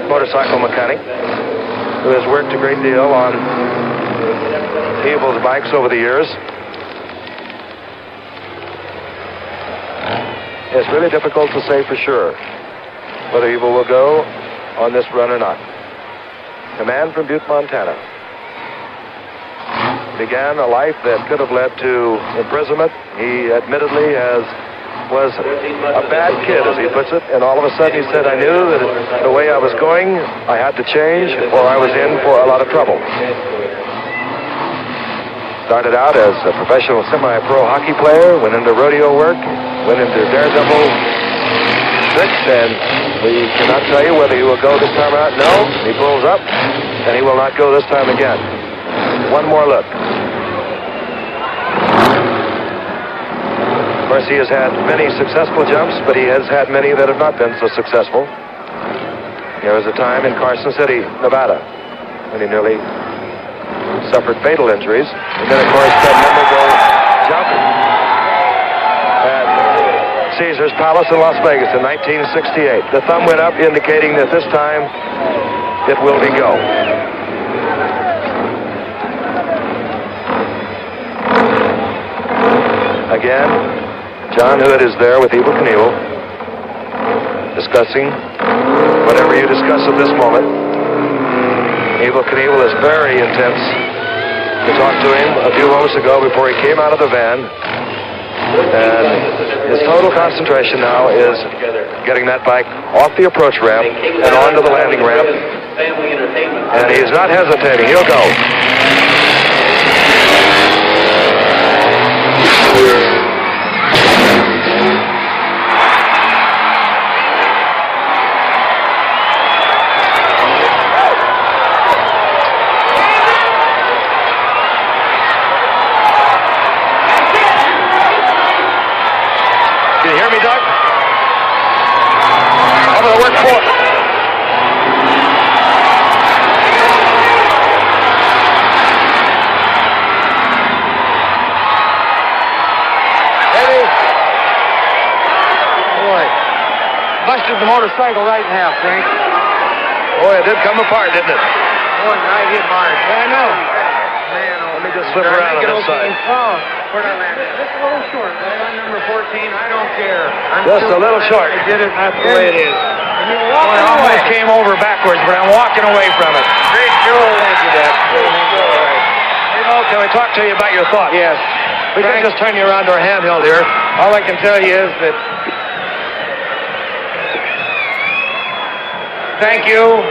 motorcycle mechanic who has worked a great deal on Evel's bikes over the years. It's really difficult to say for sure whether Evel will go on this run or not. A man from Butte, Montana. Began a life that could have led to imprisonment. He admittedly was a bad kid, as he puts it, and all of a sudden he said, I knew that the way I was going, I had to change, or I was in for a lot of trouble. Started out as a professional semi-pro hockey player, went into rodeo work, went into daredevil tricks, and we cannot tell you whether he will go this time out. No, he pulls up, and he will not go this time again. One more look. Of course, he has had many successful jumps, but he has had many that have not been so successful. There was a time in Carson City, Nevada, when he nearly suffered fatal injuries. And then, of course, that memorable jump at Caesar's Palace in Las Vegas in 1968. The thumb went up, indicating that this time it will be go. Again, John Hood is there with Evel Knievel, discussing whatever you discuss at this moment. Evel Knievel is very intense. We talked to him a few moments ago before he came out of the van. And his total concentration now is getting that bike off the approach ramp and onto the landing ramp. And he is not hesitating. He'll go. Can you hear me, Doug? Over the work for. Ready? Boy, busted the motorcycle right in half, Frank. Boy, it did come apart, didn't it? Boy, I hit hard. Yeah, I know. Man, let me just slip around on this side. Oh, where'd I land? Just a little short. Right on number 14. I don't care. Just a little short. I did it, and that's the way it is. And you Boy, I almost came over backwards, but I'm walking away from it. Great show. Thank you, Dad. You know, can we talk to you about your thoughts? Yes. We can just turn you around to our handheld here. All I can tell you is that thank you.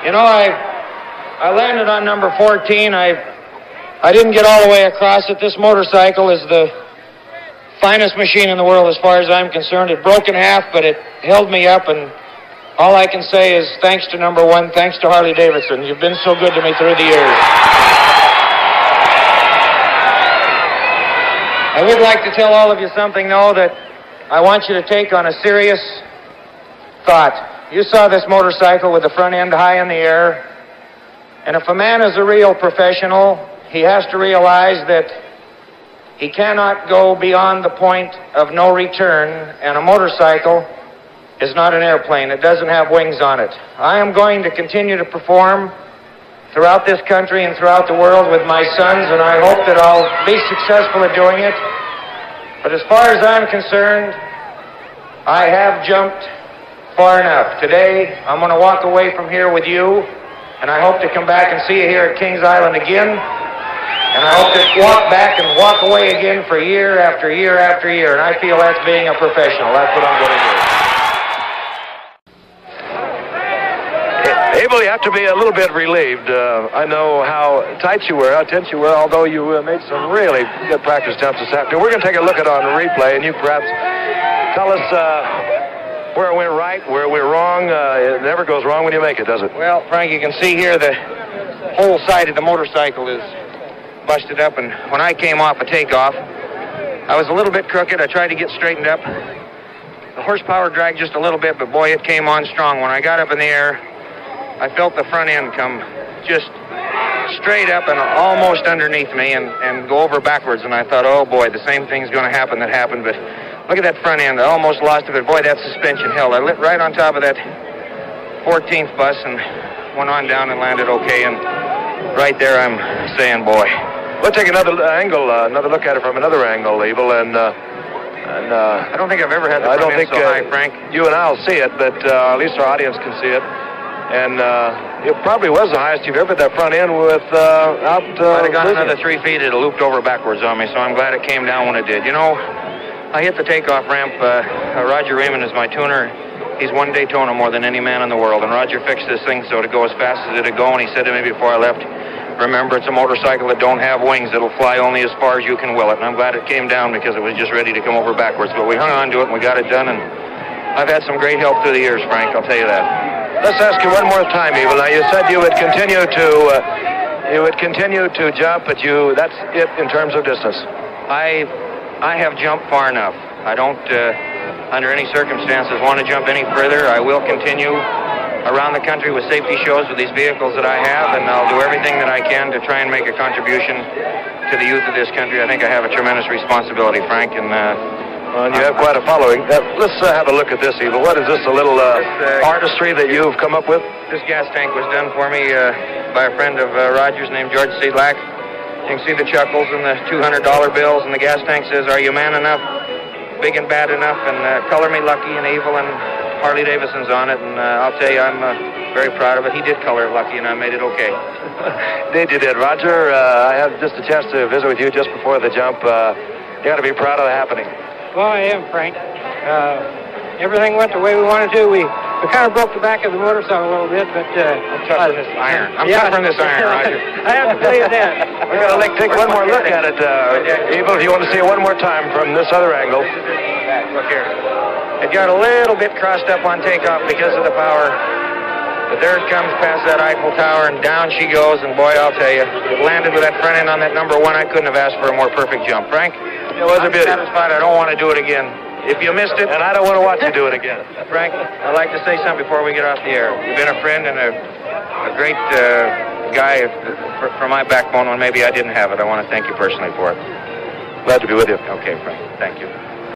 You know, I landed on number 14. I didn't get all the way across it. This motorcycle is the finest machine in the world as far as I'm concerned. It broke in half, but it held me up, and all I can say is thanks to number one, thanks to Harley Davidson. You've been so good to me through the years. I would like to tell all of you something, though, that I want you to take on a serious thought. You saw this motorcycle with the front end high in the air, and if a man is a real professional, he has to realize that he cannot go beyond the point of no return, and a motorcycle is not an airplane. It doesn't have wings on it. I am going to continue to perform throughout this country and throughout the world with my sons, and I hope that I'll be successful at doing it. But as far as I'm concerned, I have jumped far enough. Today, I'm going to walk away from here with you, and I hope to come back and see you here at Kings Island again. And I hope to walk back and walk away again for year after year after year. And I feel that's being a professional. That's what I'm going to do. Evel, you have to be a little bit relieved. I know how tight you were, how tense you were, although you made some really good practice jumps this afternoon. We're going to take a look at it on replay, and you perhaps tell us where it went right, where it went wrong. It never goes wrong when you make it, does it? Well, Frank, you can see here the whole side of the motorcycle is busted up, and when I came off a takeoff, I was a little bit crooked. I tried to get straightened up. The horsepower dragged just a little bit, but boy, it came on strong. When I got up in the air, I felt the front end come just straight up and almost underneath me and go over backwards, and I thought, oh boy, the same thing's going to happen that happened, but Look at that front end. I almost lost it, but boy, that suspension held. I lit right on top of that 14th bus and went on down and landed okay. And right there, I'm saying, boy. We'll take another angle, another look at it from another angle, Evel, and I don't think I've ever had the front end so high, Frank. You and I'll see it, but at least our audience can see it. And it probably was the highest you've ever hit that front end without... I'd have gone another 3 feet, it looped over backwards on me, so I'm glad it came down when it did. You know, I hit the takeoff ramp. Roger Raymond is my tuner. He's won Daytona more than any man in the world, and Roger fixed this thing so to go as fast as it'd go, and he said to me before I left, remember, it's a motorcycle that don't have wings. It'll fly only as far as you can will it, and I'm glad it came down because it was just ready to come over backwards, but we hung on to it, and we got it done, and I've had some great help through the years, Frank, I'll tell you that. Let's ask you one more time, Evel. Now, you said you would continue to jump, but that's it in terms of distance. I have jumped far enough. I don't, under any circumstances, want to jump any further. I will continue around the country with safety shows with these vehicles that I have, and I'll do everything that I can to try and make a contribution to the youth of this country. I think I have a tremendous responsibility, Frank, and you have quite a following. Let's have a look at this, Evel. What is this, a little artistry that you've come up with? This gas tank was done for me by a friend of Roger's named George Seidlack. You can see the chuckles and the $200 bills, and the gas tank says, are you man enough, big and bad enough, and color me Lucky and Evel, and Harley Davidson's on it, and I'll tell you, I'm very proud of it. He did color it Lucky, and I made it okay. Indeed you did, Roger. I had just a chance to visit with you just before the jump. You got to be proud of the happening. Well, I am, Frank. Everything went the way we wanted to. We kind of broke the back of the motorcycle a little bit, but... I'm tough from this iron. I'm tough from this iron, Roger. I have to tell you that. We're going to take one more look at it, Evel, if you want to see it one more time from this other angle. Look here. It got a little bit crossed up on takeoff because of the power. But there it comes past that Eiffel Tower, and down she goes, and boy, I'll tell you, it landed with that front end on that number 1. I couldn't have asked for a more perfect jump. Frank? It was a beauty. I'm satisfied. I don't want to do it again. If you missed it... And I don't want to watch you do it again. Frank, I'd like to say something before we get off the air. You've been a friend and a great guy for my backbone when maybe I didn't have it. I want to thank you personally for it. Glad to be with you. Okay, Frank. Thank you.